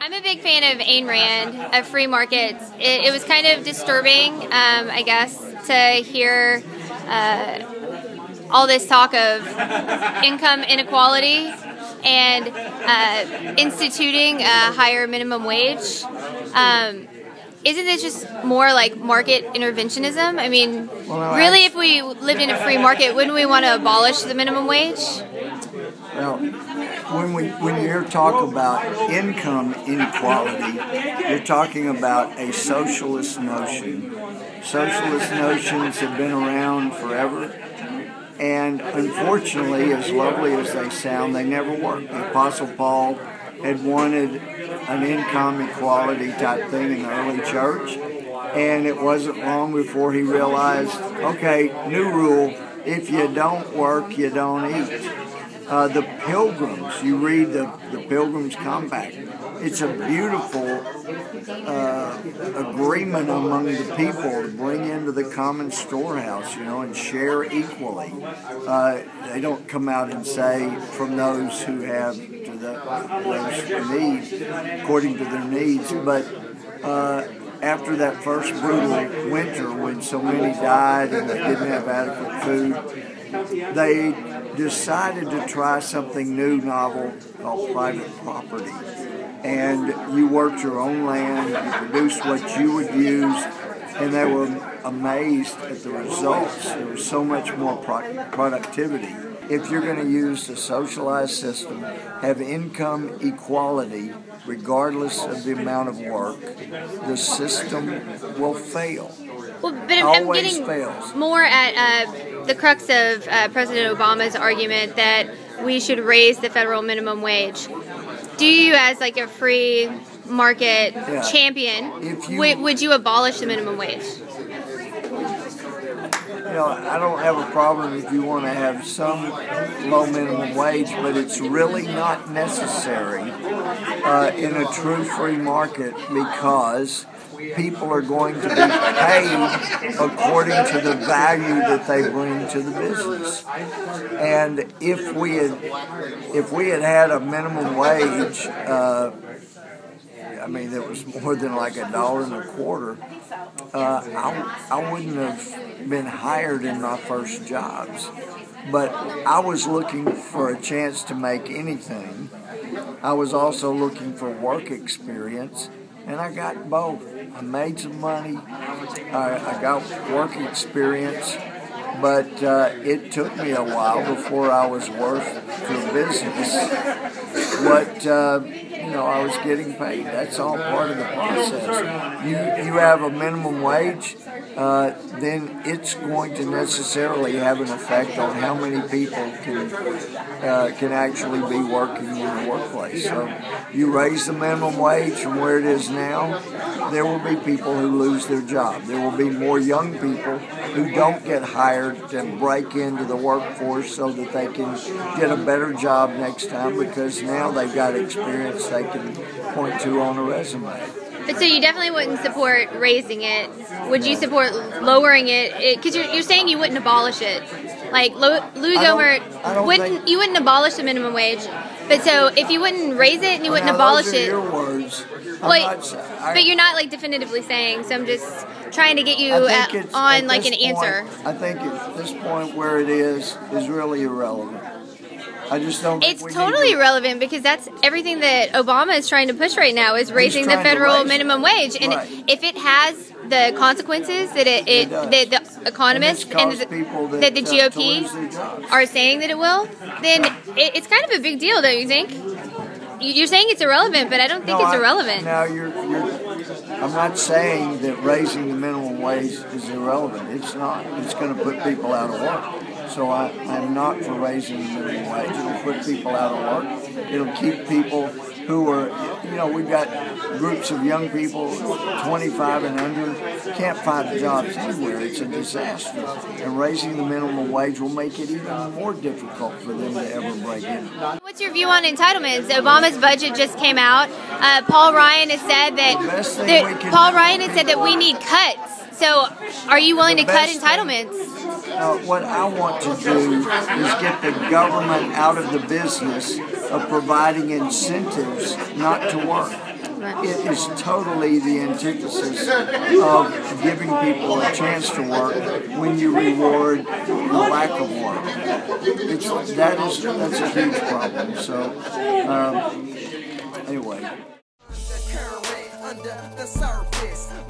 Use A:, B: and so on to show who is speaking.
A: I'm a big fan of Ayn Rand, of free markets. It was kind of disturbing, I guess, to hear all this talk of income inequality and instituting a higher minimum wage. Isn't this just more like market interventionism? I mean, really, if we lived in a free market, wouldn't we want to abolish the minimum wage?
B: Well, when you hear talk about income inequality, you're talking about a socialist notion. Socialist notions have been around forever, and unfortunately, as lovely as they sound, they never work. The Apostle Paul had wanted an income equality type thing in the early church, and it wasn't long before he realized, okay, new rule, if you don't work, you don't eat. The Pilgrims, you read the Pilgrims Compact, it's a beautiful agreement among the people to bring into the common storehouse, and share equally. They don't come out and say from those who have to those who need, according to their needs, but after that first brutal winter when so many died and they didn't have adequate food, they decided to try something new, novel, called private property. And you worked your own land, you produced what you would use, and they were amazed at the results. There was so much more productivity. If you're going to use the socialized system, have income equality, regardless of the amount of work, the system will fail.
A: Well, but I'm getting more at the crux of President Obama's argument that we should raise the federal minimum wage. Do you, as like a free market champion, would you abolish the minimum wage?
B: I don't have a problem if you want to have some low minimum wage, but it's really not necessary in a true free market because people are going to be paid according to the value that they bring to the business. And if we had a minimum wage, that was more than like $1.25, I wouldn't have been hired in my first jobs. But I was looking for a chance to make anything. I was also looking for work experience, and I got both. I made some money, I got work experience, but it took me a while before I was worth to a business what I was getting paid. That's all part of the process. You have a minimum wage, then it's going to necessarily have an effect on how many people can actually be working in the workplace. So you raise the minimum wage from where it is now, there will be people who lose their job. There will be more young people who don't get hired to break into the workforce so that they can get a better job next time because now they've got experience they can point to on a resume.
A: But so you definitely wouldn't support raising it. Would you support lowering it? Because you're saying you wouldn't abolish it. Like Louie Gohmert, you wouldn't abolish the minimum wage. But so if you wouldn't raise it and you wouldn't abolish it,
B: your words.
A: But you're not like definitively saying. So I'm just trying to get you on like an answer.
B: I think at this point where it is really irrelevant. I just don't.
A: It's totally irrelevant because that's everything that Obama is trying to push right now is raising the federal minimum wage, and if it has the consequences that that the economists and that the GOP are saying that it will, then it's kind of a big deal, don't you think? You're saying it's irrelevant, but I don't think it's irrelevant.
B: Now I'm not saying that raising the minimum wage is irrelevant. It's not. It's going to put people out of work. So I'm not for raising the minimum wage. It'll put people out of work. It'll keep people who are, we've got groups of young people, 25 and under, can't find jobs anywhere. It's a disaster. And raising the minimum wage will make it even more difficult for them to ever break in.
A: What's your view on entitlements? Obama's budget just came out. Paul Ryan has said that we need cuts. So, are you willing to cut entitlements?
B: What I want to do is get the government out of the business of providing incentives not to work.
A: entitlement.
B: It is totally the antithesis of giving people a chance to work when you reward the lack of work. That's a huge problem. So, anyway.
C: Undercurrent, under the surface.